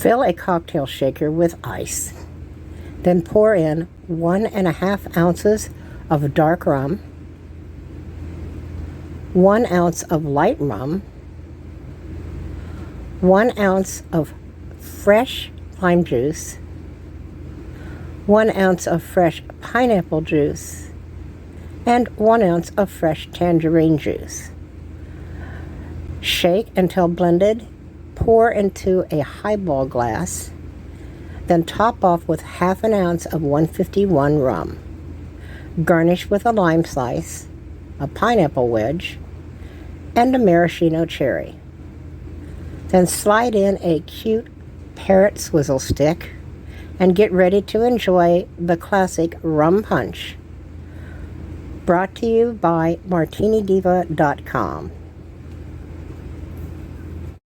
Fill a cocktail shaker with ice. Then pour in 1.5 ounces of dark rum, 1 ounce of light rum, 1 ounce of fresh lime juice, 1 ounce of fresh pineapple juice, and 1 ounce of fresh tangerine juice. Shake until blended. Pour into a highball glass. Then top off with 1/2 ounce of 151 rum. Garnish with a lime slice, a pineapple wedge, and a maraschino cherry. Then slide in a cute parrot swizzle stick and get ready to enjoy the classic rum punch. Brought to you by MartiniDiva.com.